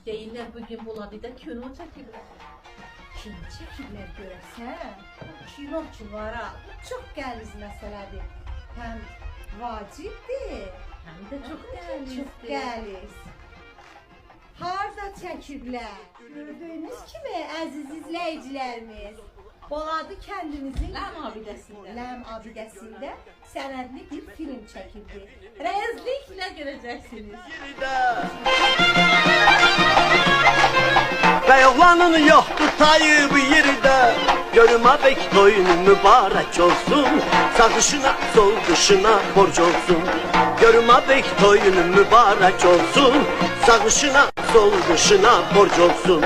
Deyirlər bugün Bulabidə kino çəkiblər. Kim çəkiblər görəsən? Kino ki var ha. Bu çox qəliz məsələdir. Həm vacibdir, Həm də çox çox dəyərlidir. qəliz. Harda çəkiblər? Gördüyünüz kimi əziz izləyicilərimiz, Boladı kəndimizin Ləm abidəsində. Ləm abidəsində sənədli bir film çəkildi. Rezliklə görəcəksiniz. Ve oğlanın yoktu tayı bir yerde. Görüme bek doyun mübarek olsun. Sağ dışına sol dışına borç olsun. Görüme bek doyun mübarek olsun. Sağ dışına sol dışına borç olsun.